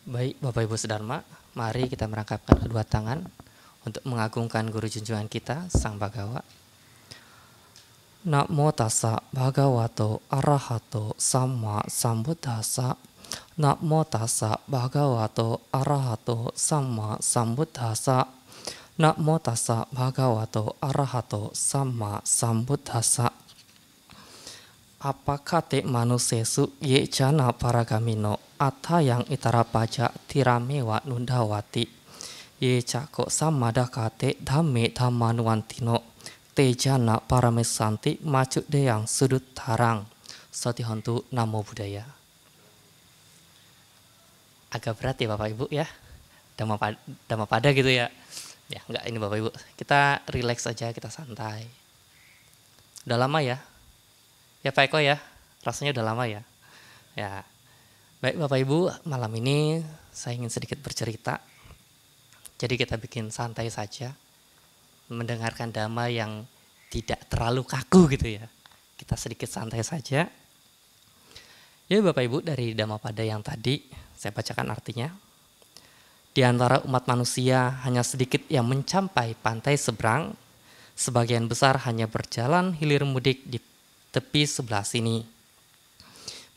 Baik, Bapak Ibu Sedharma, mari kita merangkapkan kedua tangan untuk mengagungkan guru junjungan kita, Sang Bhagawa. Namo tassa bhagavato arahato samma sambuddhassa. Namo tassa bhagavato arahato samma sambuddhassa. Namo tassa bhagavato arahato samma sambuddhassa. Apakate manusesu ye jana paragamino atayang itara paja tiramewa nundawati ye cako samadakate dhamme dhammanuwantino te jana paramesanti maju deyang sudut tarang Satihontu Namo Buddhaya. Agak berat ya Bapak Ibu ya, Dhammapada gitu ya. Ya enggak, ini Bapak Ibu, kita relax aja, kita santai. Udah lama ya Pak Eko ya, rasanya udah lama ya. Ya, baik Bapak Ibu, malam ini saya ingin sedikit bercerita. Jadi kita bikin santai saja, mendengarkan dhamma yang tidak terlalu kaku gitu ya. Kita sedikit santai saja. Ya Bapak Ibu, dari Dhammapada yang tadi saya bacakan artinya. Di antara umat manusia hanya sedikit yang mencapai pantai seberang, sebagian besar hanya berjalan hilir mudik di tepi sebelah sini.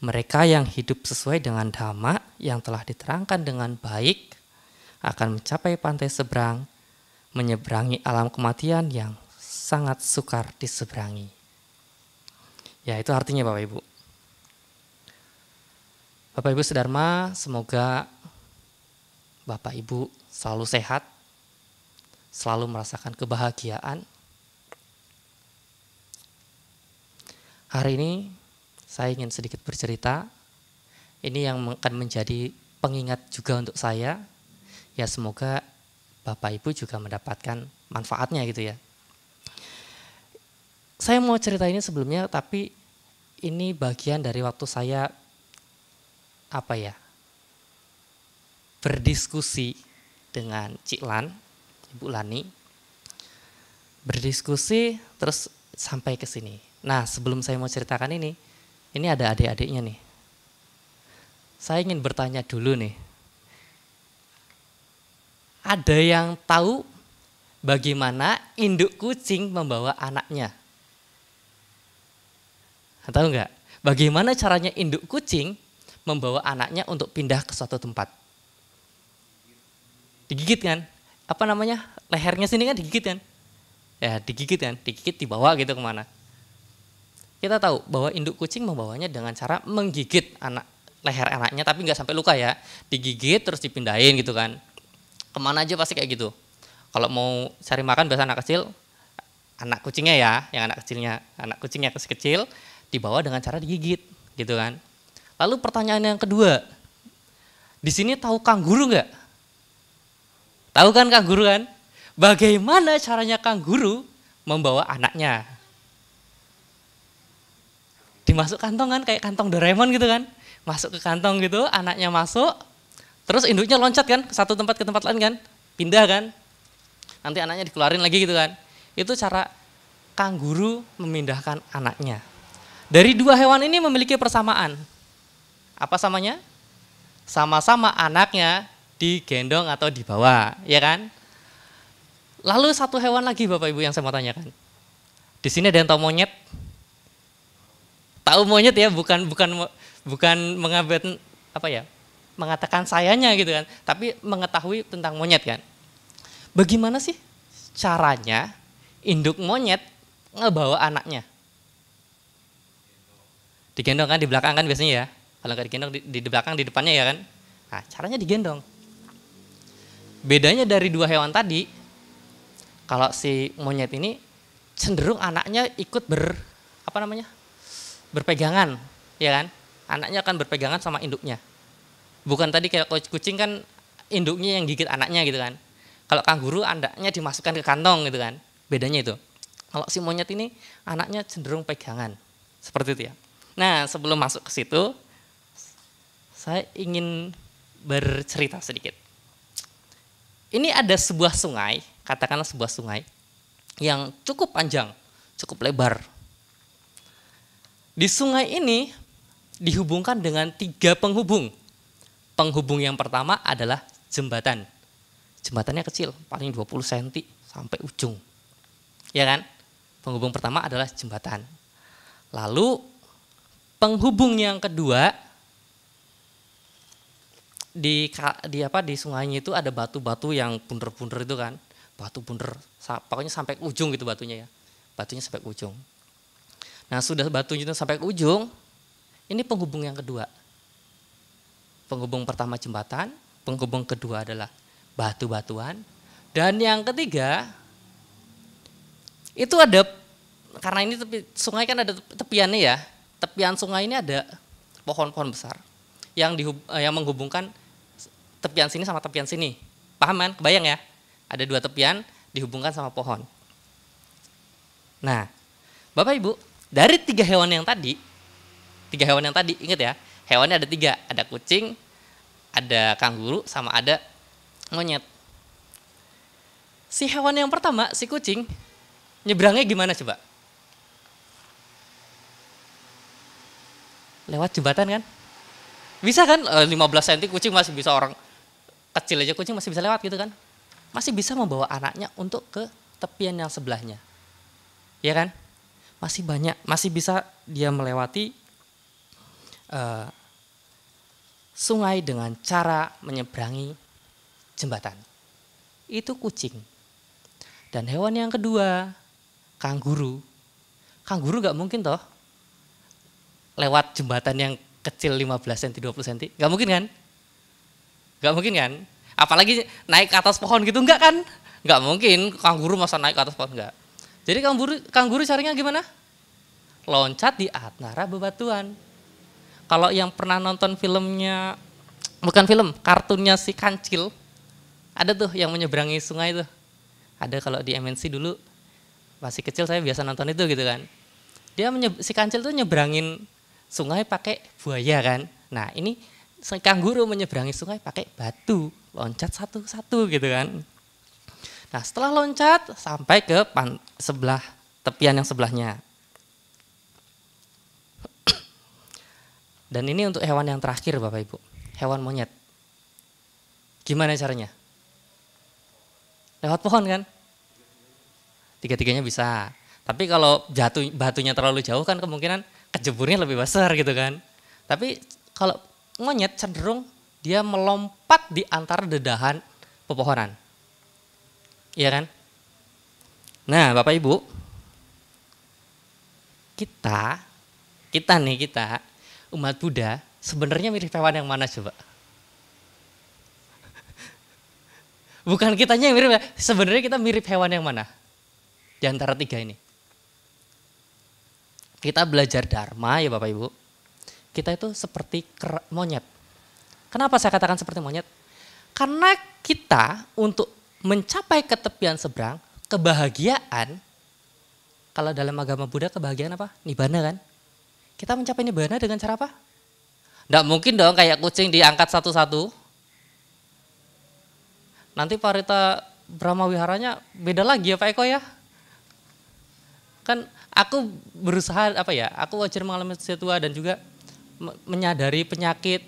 Mereka yang hidup sesuai dengan dhamma yang telah diterangkan dengan baik akan mencapai pantai seberang, menyeberangi alam kematian yang sangat sukar diseberangi. Ya, itu artinya Bapak Ibu. Bapak Ibu Sedharma, semoga Bapak Ibu selalu sehat, selalu merasakan kebahagiaan. Hari ini saya ingin sedikit bercerita. Ini yang akan menjadi pengingat juga untuk saya. Ya semoga Bapak Ibu juga mendapatkan manfaatnya gitu ya. Saya mau cerita ini sebelumnya, tapi ini bagian dari waktu saya berdiskusi dengan Cik Lan, Ibu Lani. Berdiskusi terus sampai ke sini. Nah, sebelum saya mau ceritakan ini ada adik-adiknya nih. Saya ingin bertanya dulu nih. Ada yang tahu bagaimana induk kucing membawa anaknya? Tahu nggak? Bagaimana caranya induk kucing membawa anaknya untuk pindah ke suatu tempat? Digigit kan? Apa namanya? Lehernya sini kan digigit kan? Ya, digigit kan? Digigit dibawa gitu kemana? Kita tahu bahwa induk kucing membawanya dengan cara menggigit leher anaknya, tapi nggak sampai luka ya. Digigit terus dipindahin gitu kan. Kemana aja pasti kayak gitu. Kalau mau cari makan biasa anak kecil, anak kucingnya ya, yang anak kucingnya kecil dibawa dengan cara digigit gitu kan. Lalu pertanyaan yang kedua, di sini tahu kanguru nggak? Tahu kan kanguru kan? Bagaimana caranya kanguru membawa anaknya? Dimasuk kantong kan, kayak kantong Doraemon gitu kan. Masuk ke kantong gitu, anaknya masuk, terus induknya loncat kan, ke satu tempat ke tempat lain kan, pindah kan. Nanti anaknya dikeluarin lagi gitu kan. Itu cara kanguru memindahkan anaknya. Dari dua hewan ini memiliki persamaan. Apa samanya? Sama-sama anaknya digendong atau dibawa, ya kan? Lalu satu hewan lagi Bapak Ibu yang saya mau tanyakan. Di sini ada yang tahu monyet? Tahu monyet ya, bukan mengambil mengatakan sayanya gitu kan, tapi mengetahui tentang monyet kan. Bagaimana sih caranya induk monyet ngebawa anaknya? Digendong kan, di belakang kan biasanya ya. Kalau nggak digendong di belakang, di depannya ya kan. Nah, caranya digendong. Bedanya dari dua hewan tadi, kalau si monyet ini cenderung anaknya ikut berpegangan, ya kan? Anaknya akan berpegangan sama induknya. Bukan tadi kayak kucing kan induknya yang gigit anaknya gitu kan. Kalau kanguru anaknya dimasukkan ke kantong gitu kan. Bedanya itu. Kalau si monyet ini anaknya cenderung pegangan. Seperti itu ya. Nah, sebelum masuk ke situ, saya ingin bercerita sedikit. Ini ada sebuah sungai, katakanlah sebuah sungai yang cukup panjang, cukup lebar. Di sungai ini dihubungkan dengan 3 penghubung. Penghubung yang pertama adalah jembatan. Jembatannya kecil, paling 20 cm sampai ujung. Ya kan? Penghubung pertama adalah jembatan. Lalu penghubung yang kedua di sungainya itu ada batu-batu yang bunder-bunder itu kan. Batu bunder, pokoknya sampai ujung gitu batunya ya. Batunya sampai ujung. Nah, sudah batunya itu sampai ke ujung, ini penghubung yang kedua. Penghubung pertama jembatan, penghubung kedua adalah batu-batuan, dan yang ketiga itu ada, karena ini sungai kan ada tepiannya ya, tepian sungai ini ada pohon-pohon besar yang menghubungkan tepian sini sama tepian sini. Paham kan? Kebayang ya? Ada dua tepian dihubungkan sama pohon. Nah, Bapak Ibu, dari tiga hewan yang tadi, ingat ya, hewannya ada tiga, ada kucing, ada kanguru, sama ada monyet. Si hewan yang pertama, si kucing, nyebrangnya gimana coba? Lewat jembatan kan? Bisa kan? 15 cm kucing masih bisa, orang kecil aja kucing masih bisa lewat gitu kan? Masih bisa membawa anaknya untuk ke tepian yang sebelahnya. Ya kan? Masih banyak, masih bisa dia melewati sungai dengan cara menyeberangi jembatan. Itu kucing. Dan hewan yang kedua, kanguru. Kanguru gak mungkin toh lewat jembatan yang kecil 15 cm, 20 cm. Gak mungkin kan? Gak mungkin kan? Apalagi naik ke atas pohon gitu, enggak kan? Gak mungkin, kanguru masa naik ke atas pohon, enggak. Jadi kanguru caranya gimana? Loncat di antara bebatuan. Kalau yang pernah nonton filmnya, bukan film, kartunnya si Kancil, ada tuh yang menyeberangi sungai tuh. Ada kalau di MNC dulu, masih kecil saya biasa nonton itu gitu kan. Si Kancil tuh nyeberangin sungai pakai buaya kan. Nah ini si kanguru menyeberangi sungai pakai batu, loncat satu-satu gitu kan. Nah setelah loncat sampai ke sebelah tepian yang sebelahnya. Dan ini untuk hewan yang terakhir Bapak Ibu, hewan monyet. Gimana caranya? Lewat pohon kan? Tiga-tiganya bisa. Tapi kalau batunya terlalu jauh kan kemungkinan kejeburnya lebih besar gitu kan. Tapi kalau monyet cenderung dia melompat di antara dedahan pepohonan. Iya kan? Nah Bapak Ibu, kita umat Buddha sebenarnya mirip hewan yang mana coba? Bukan kitanya yang mirip, sebenarnya kita mirip hewan yang mana? Di antara tiga ini. Kita belajar Dharma ya Bapak Ibu. Kita itu seperti monyet. Kenapa saya katakan seperti monyet? Karena kita untuk mencapai ke tepian seberang, kebahagiaan, kalau dalam agama Buddha kebahagiaan apa? Nibbana kan? Kita mencapai nibbana dengan cara apa? Nggak mungkin dong kayak kucing diangkat satu-satu. Nanti Parita Brahma Wiharanya beda lagi ya Pak Eko ya. Kan aku berusaha aku wajar mengalami usia tua dan juga menyadari penyakit.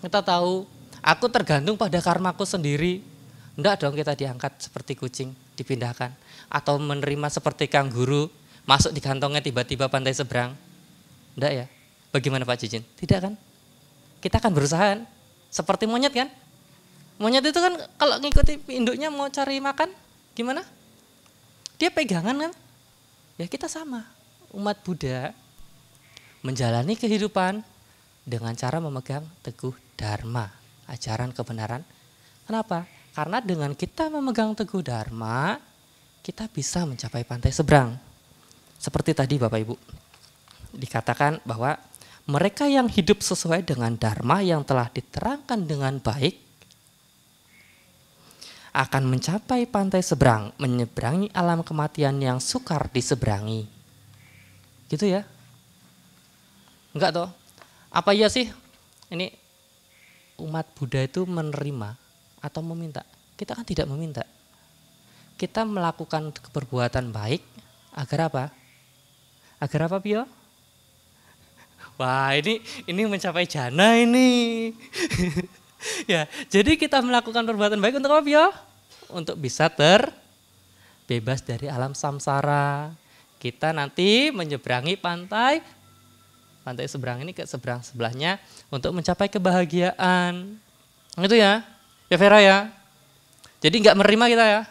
Kita tahu aku tergantung pada karmaku sendiri. Enggak dong kita diangkat seperti kucing, dipindahkan. Atau menerima seperti kanguru, masuk di kantongnya tiba-tiba pantai seberang. Enggak ya? Bagaimana Pak Jijin? Tidak kan? Kita akan berusaha seperti monyet kan? Monyet itu kan kalau ngikuti induknya mau cari makan, gimana? Dia pegangan kan? Ya kita sama, umat Buddha menjalani kehidupan dengan cara memegang teguh Dharma, ajaran kebenaran. Kenapa? Karena dengan kita memegang teguh Dharma, kita bisa mencapai pantai seberang. Seperti tadi Bapak Ibu, dikatakan bahwa mereka yang hidup sesuai dengan Dharma yang telah diterangkan dengan baik akan mencapai pantai seberang, menyeberangi alam kematian yang sukar diseberangi. Gitu ya? Enggak toh? Apa iya sih? Ini umat Buddha itu menerima atau meminta? Kita kan tidak meminta. Kita melakukan perbuatan baik agar apa? Agar apa Pio? Wah ini mencapai jana ini. Ya, jadi kita melakukan perbuatan baik untuk apa ya? Untuk bisa terbebas dari alam samsara. Kita nanti menyeberangi pantai seberang ini ke seberang sebelahnya untuk mencapai kebahagiaan. Itu ya, ya Vera ya. Jadi nggak menerima kita ya.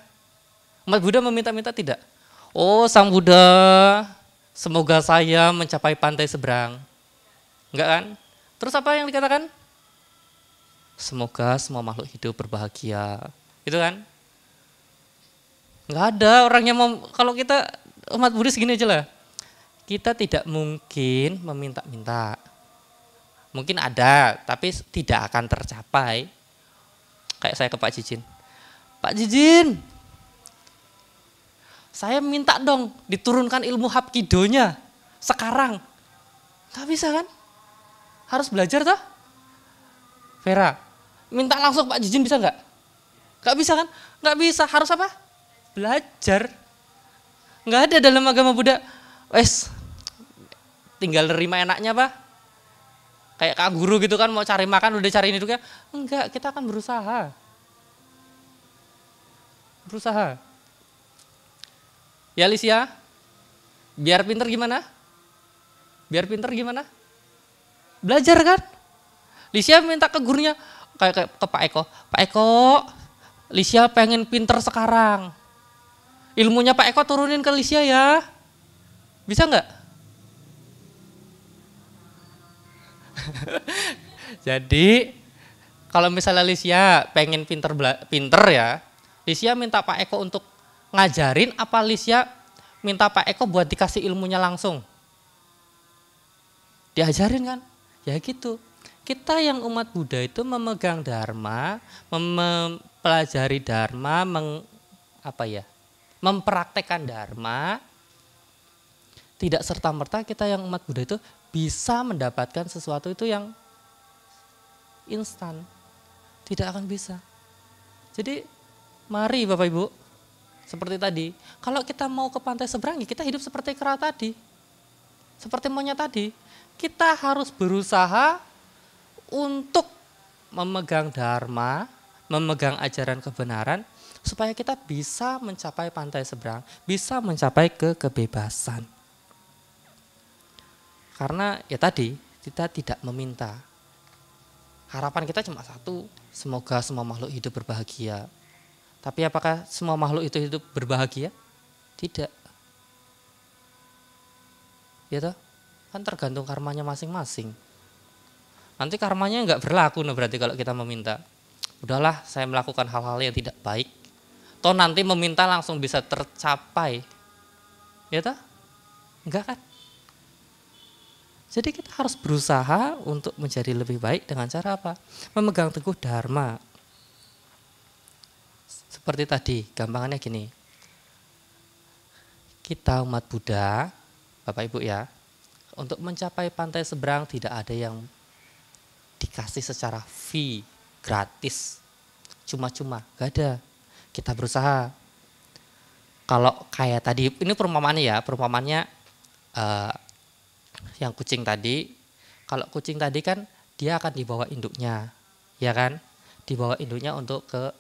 Umat Buddha meminta-minta tidak. Oh Sang Buddha, semoga saya mencapai pantai seberang. Enggak kan? Terus apa yang dikatakan? Semoga semua makhluk hidup berbahagia. Itu kan? Enggak ada orang yang mau, kalau kita umat Buddha segini aja lah. Kita tidak mungkin meminta-minta. Mungkin ada, tapi tidak akan tercapai. Kayak saya ke Pak Jijin. Pak Jijin, saya minta dong diturunkan ilmu Hapkidonya sekarang. Gak bisa kan? Harus belajar toh? Vera, minta langsung Pak Jijin bisa nggak? Gak bisa kan? Gak bisa, harus apa? Belajar. Nggak ada dalam agama Buddha. Wes, tinggal nerima enaknya apa? Kayak Kak Guru gitu kan, mau cari makan udah cari ini dulu ya. Enggak, kita akan berusaha. Berusaha. Ya Alicia, biar pinter gimana? Biar pinter gimana? Belajar kan? Alicia minta ke gurunya, kayak ke Pak Eko. Pak Eko, Alicia pengen pinter sekarang. Ilmunya Pak Eko turunin ke Alicia ya. Bisa nggak? Jadi kalau misalnya Alicia pengen pinter ya, Alicia minta Pak Eko untuk ngajarin apa Alicia minta Pak Eko buat dikasih ilmunya langsung? Diajarin kan? Ya gitu. Kita yang umat Buddha itu memegang dharma, mempelajari dharma, mempraktekkan dharma. Tidak serta-merta kita yang umat Buddha itu bisa mendapatkan sesuatu itu yang instan. Tidak akan bisa. Jadi mari Bapak Ibu, seperti tadi, kalau kita mau ke pantai seberang, kita hidup seperti kera tadi. Seperti monyet tadi. Kita harus berusaha untuk memegang dharma, memegang ajaran kebenaran, supaya kita bisa mencapai pantai seberang, bisa mencapai kebebasan. Karena ya tadi, kita tidak meminta. Harapan kita cuma satu, semoga semua makhluk hidup berbahagia. Tapi apakah semua makhluk itu hidup berbahagia? Tidak. Ya toh? Kan tergantung karmanya masing-masing. Nanti karmanya nggak berlaku berarti kalau kita meminta. Udahlah, saya melakukan hal-hal yang tidak baik. Toh nanti meminta langsung bisa tercapai. Ya toh? Enggak kan? Jadi kita harus berusaha untuk menjadi lebih baik dengan cara apa? Memegang teguh dharma. Seperti tadi, gampangannya gini. Kita umat Buddha, Bapak Ibu ya, untuk mencapai pantai seberang tidak ada yang dikasih secara fee, gratis, cuma-cuma, gak ada. Kita berusaha. Kalau kayak tadi, ini perumpamaannya ya, yang kucing tadi, kalau kucing tadi kan dia akan dibawa induknya, ya kan? Dibawa induknya untuk ke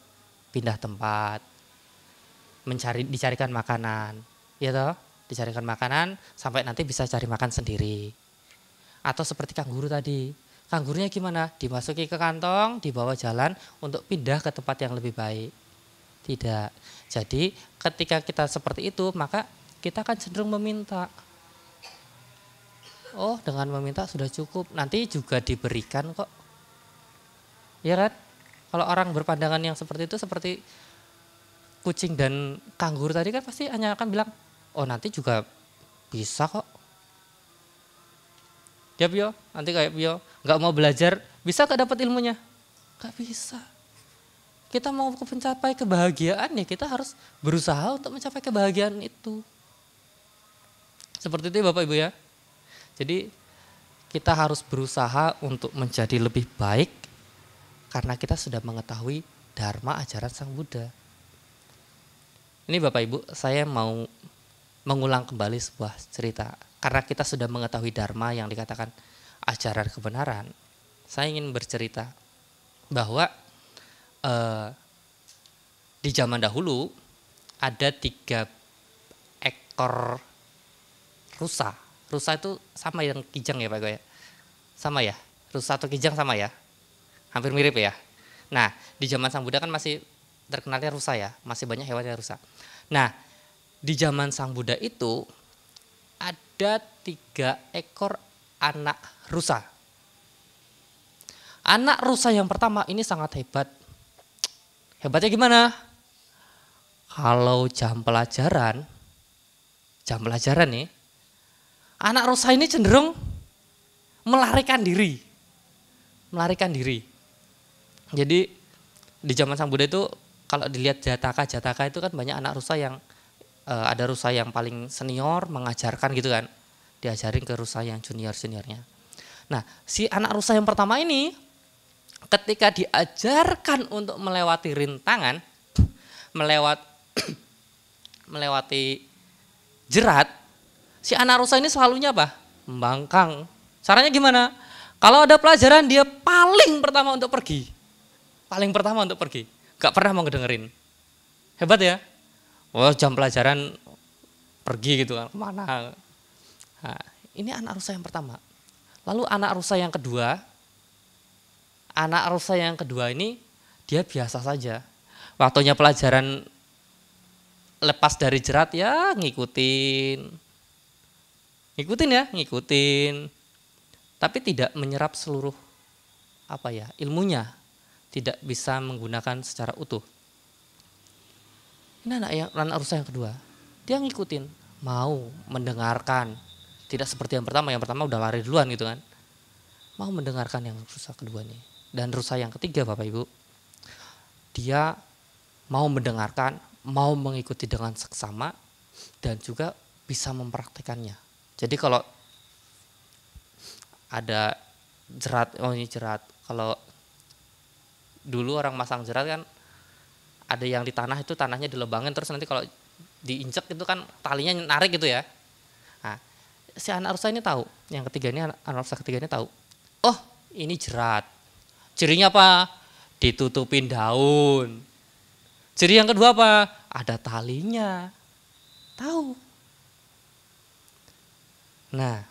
pindah tempat, dicarikan makanan, ya toh? Dicarikan makanan sampai nanti bisa cari makan sendiri. Atau seperti kanguru tadi, kangurunya gimana? Dimasuki ke kantong, dibawa jalan untuk pindah ke tempat yang lebih baik. Tidak. Jadi ketika kita seperti itu, maka kita akan cenderung meminta. Oh, dengan meminta sudah cukup, nanti juga diberikan kok. Ya kan? Kalau orang berpandangan yang seperti itu, seperti kucing dan kanguru tadi kan pasti hanya akan bilang, oh nanti juga bisa kok. Ya Pio, nanti kayak Pio, nggak mau belajar, bisa gak dapat ilmunya? Gak bisa. Kita mau mencapai kebahagiaan ya kita harus berusaha untuk mencapai kebahagiaan itu. Seperti itu ya Bapak Ibu ya. Jadi kita harus berusaha untuk menjadi lebih baik karena kita sudah mengetahui dharma ajaran Sang Buddha. Ini Bapak Ibu, saya mau mengulang kembali sebuah cerita. Karena kita sudah mengetahui dharma yang dikatakan ajaran kebenaran, saya ingin bercerita. bahwa eh, di zaman dahulu ada 3 ekor rusa. Rusa itu sama yang kijang ya Pak Eko ya? Sama ya? Rusa atau kijang sama ya? Hampir mirip ya? Nah, di zaman Sang Buddha kan masih terkenalnya rusa ya, masih banyak hewan yang rusa. Nah, di zaman Sang Buddha itu ada 3 ekor anak rusa. Anak rusa yang pertama ini sangat hebat. Hebatnya gimana? Kalau jam pelajaran nih, anak rusa ini cenderung melarikan diri. Jadi di zaman Sang Buddha itu kalau dilihat Jataka itu kan banyak anak rusa yang ada rusa yang paling senior mengajarkan gitu kan. Diajarin ke rusa yang juniornya. Nah, si anak rusa yang pertama ini ketika diajarkan untuk melewati rintangan, melewati jerat, si anak rusa ini selalunya apa? Membangkang. Caranya gimana? Kalau ada pelajaran dia paling pertama untuk pergi. Gak pernah mau ngedengerin. Hebat ya? Oh, jam pelajaran pergi gitu kan, kemana. Nah, ini anak rusa yang pertama. Lalu anak rusa yang kedua ini dia biasa saja. Waktunya pelajaran lepas dari jerat ya ngikutin. Tapi tidak menyerap seluruh ilmunya. Tidak bisa menggunakan secara utuh. Ini anak rusa yang kedua. Dia ngikutin, mau mendengarkan. Tidak seperti yang pertama udah lari duluan gitu kan. Mau mendengarkan yang rusa kedua nih. Dan rusa yang ketiga Bapak Ibu, dia mau mendengarkan, mau mengikuti dengan seksama, dan juga bisa mempraktekannya. Jadi kalau ada jerat, ini jerat. Kalau dulu orang masang jerat kan, ada yang di tanah itu tanahnya dilebangin, terus nanti kalau diinjek itu kan talinya narik gitu ya. Nah, si anak rusa ini tahu, anak rusa ketiga ini tahu. Oh, ini jerat. Cirinya apa? Ditutupin daun. Ciri yang kedua apa? Ada talinya. Tahu. Nah,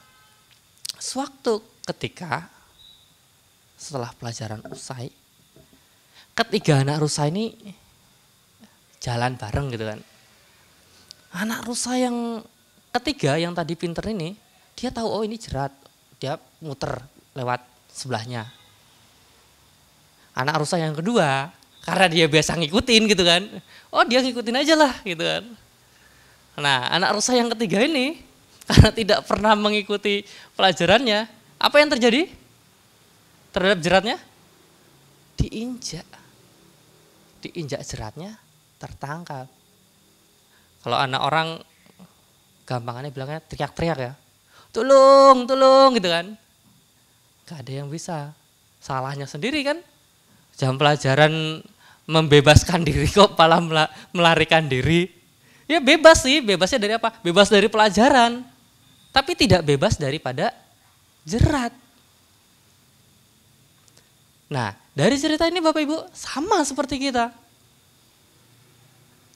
sewaktu ketika setelah pelajaran usai, ketiga anak rusa ini jalan bareng gitu kan. Anak rusa yang ketiga yang tadi pinter ini, dia tahu oh ini jerat. Dia muter lewat sebelahnya. Anak rusa yang kedua, karena dia biasa ngikutin gitu kan. Oh dia ngikutin aja lah gitu kan. Nah anak rusa yang ketiga ini, karena tidak pernah mengikuti pelajarannya, apa yang terjadi terhadap jeratnya? Diinjak jeratnya, tertangkap. Kalau anak orang gampangannya bilangnya teriak-teriak ya, tolong gitu kan. Gak ada yang bisa, salahnya sendiri kan. Jam pelajaran membebaskan diri kok malah melarikan diri. Ya bebas sih, bebasnya dari apa? Bebas dari pelajaran, tapi tidak bebas daripada jerat. Nah dari cerita ini Bapak Ibu sama seperti kita.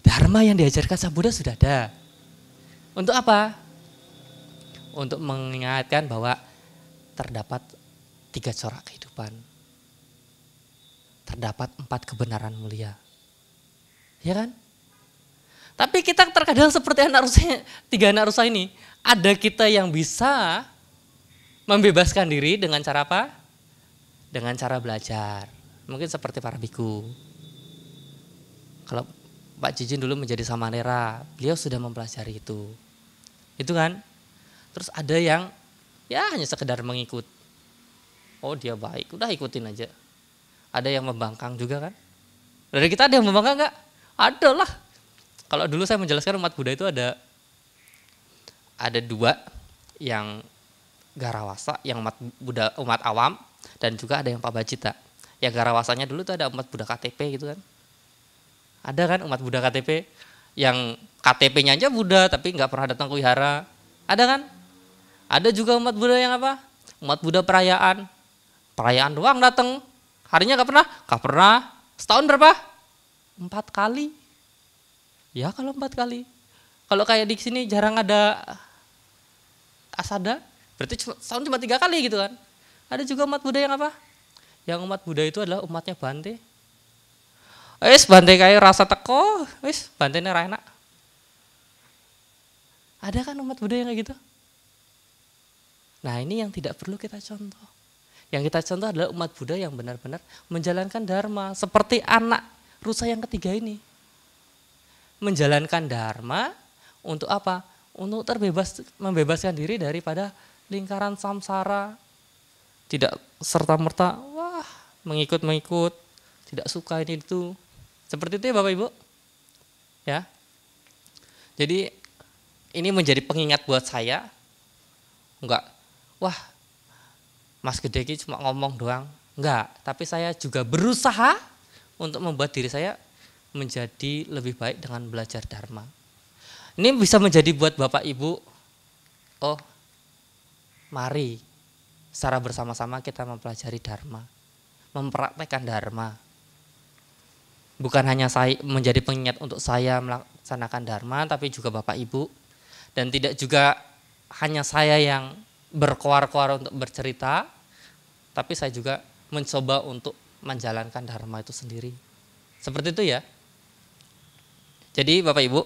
Dharma yang diajarkan Sang Buddha sudah ada. Untuk apa? Untuk mengingatkan bahwa terdapat 3 corak kehidupan. Terdapat 4 kebenaran mulia. Ya kan? Tapi kita terkadang seperti 3 anak rusa ini. Ada kita yang bisa membebaskan diri dengan cara apa? Dengan cara belajar. Mungkin seperti para biku. Kalau Pak Jijin dulu menjadi samanera, beliau sudah mempelajari itu. Itu kan? Terus ada yang ya hanya sekedar mengikut. Oh dia baik, udah ikutin aja. Ada yang membangkang juga kan? Dari kita ada yang membangkang enggak? Ada lah. Kalau dulu saya menjelaskan umat Buddha itu ada 2 yang Garawasa, yang umat awam, dan juga ada yang Pabajita. Ya Garawasanya dulu tuh ada umat Buddha KTP gitu kan. Ada kan umat Buddha KTP yang KTP-nya aja Buddha tapi nggak pernah datang ke wihara. Ada kan? Ada juga umat Buddha yang apa? Umat Buddha perayaan doang datang. Harinya gak pernah? Gak pernah. Setahun berapa? 4 kali. Ya kalau 4 kali. Kalau kayak di sini jarang ada asada, berarti setahun cuma 3 kali gitu kan. Ada juga umat Buddha yang apa? Yang umat Buddha itu adalah umatnya Bante. Bante kayak rasa teko, bantenya ra enak. Ada kan umat Buddha yang kayak gitu? Nah ini yang tidak perlu kita contoh. Yang kita contoh adalah umat Buddha yang benar-benar menjalankan dharma. Seperti anak rusa yang ketiga ini. Menjalankan dharma untuk apa? Untuk membebaskan diri daripada lingkaran samsara. Tidak serta-merta, wah mengikut-mengikut, tidak suka ini itu. Seperti itu ya Bapak Ibu. Ya. Jadi ini menjadi pengingat buat saya. Enggak, wah Mas Gede ini cuma ngomong doang. Enggak, tapi saya juga berusaha untuk membuat diri saya menjadi lebih baik dengan belajar dharma. Ini bisa menjadi buat Bapak Ibu, oh mari secara bersama-sama kita mempelajari dharma, mempraktekkan dharma. Bukan hanya saya menjadi pengingat untuk saya melaksanakan dharma, tapi juga Bapak Ibu. Dan tidak juga hanya saya yang berkoar-koar untuk bercerita, tapi saya juga mencoba untuk menjalankan dharma itu sendiri. Seperti itu ya. Jadi Bapak Ibu,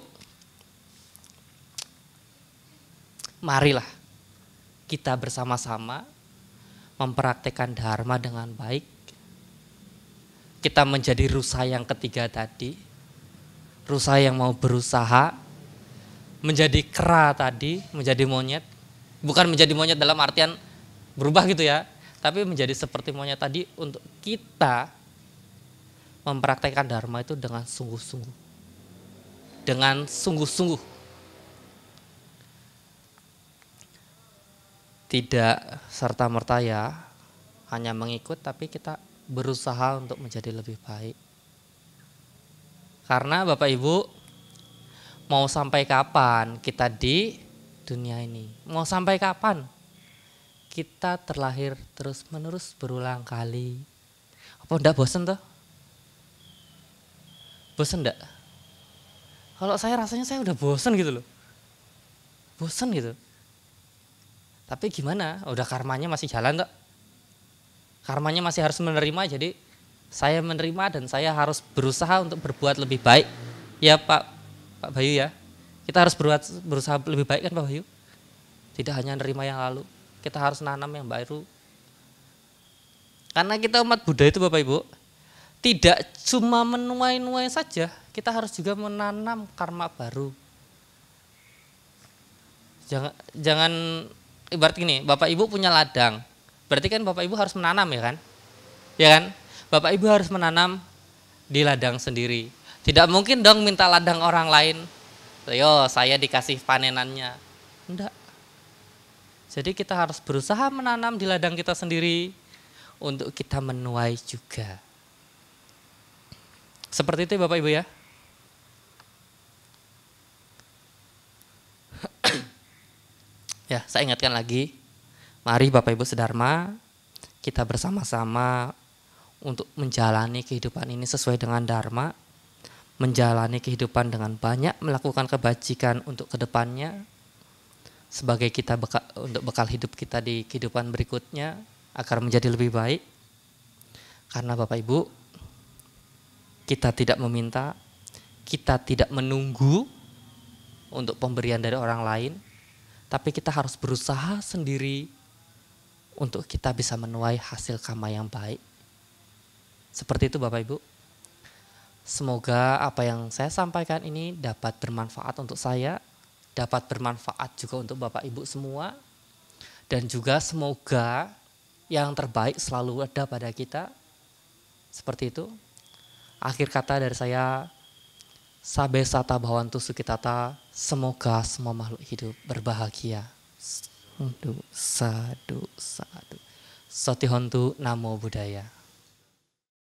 marilah kita bersama-sama mempraktekkan dharma dengan baik. Kita menjadi rusa yang ketiga tadi, rusa yang mau berusaha, menjadi kera tadi, menjadi monyet. Bukan menjadi monyet dalam artian berubah gitu ya, tapi menjadi seperti monyet tadi untuk kita mempraktekkan dharma itu dengan sungguh-sungguh. Dengan sungguh-sungguh. Tidak serta-merta ya, hanya mengikut, tapi kita berusaha untuk menjadi lebih baik. Karena Bapak Ibu, mau sampai kapan kita di dunia ini? Mau sampai kapan? Kita terlahir terus-menerus berulang kali. Apa enggak bosen tuh? Bosen enggak? Kalau saya rasanya saya udah bosen gitu loh. Bosen gitu. Tapi gimana? Udah karmanya masih jalan tuh. Karmanya masih harus menerima, jadi saya menerima dan saya harus berusaha untuk berbuat lebih baik. Ya Pak Bayu ya, kita harus berusaha lebih baik kan Pak Bayu? Tidak hanya menerima yang lalu, kita harus nanam yang baru. Karena kita umat Buddha itu Bapak Ibu, tidak cuma menuai-nuai saja, kita harus juga menanam karma baru. Jangan ibarat gini, Bapak Ibu punya ladang, berarti kan Bapak Ibu harus menanam ya kan? Ya kan? Bapak Ibu harus menanam di ladang sendiri. Tidak mungkin dong minta ladang orang lain. Yo, saya dikasih panenannya. Enggak. Jadi kita harus berusaha menanam di ladang kita sendiri untuk kita menuai juga. Seperti itu Bapak Ibu ya. Ya, saya ingatkan lagi. Mari Bapak Ibu sedharma, kita bersama-sama untuk menjalani kehidupan ini sesuai dengan dharma, menjalani kehidupan dengan banyak melakukan kebajikan untuk kedepannya, sebagai kita untuk bekal hidup kita di kehidupan berikutnya, agar menjadi lebih baik. Karena Bapak Ibu, kita tidak meminta, kita tidak menunggu untuk pemberian dari orang lain, tapi kita harus berusaha sendiri untuk kita bisa menuai hasil karma yang baik. Seperti itu Bapak Ibu. Semoga apa yang saya sampaikan ini dapat bermanfaat untuk saya, dapat bermanfaat juga untuk Bapak Ibu semua, dan juga semoga yang terbaik selalu ada pada kita. Seperti itu. Akhir kata dari saya, Sabe Sata Bhawantu Sukitata, semoga semua makhluk hidup berbahagia. Sadu, sadu, sadu. Sotihontu Namo Buddhaya.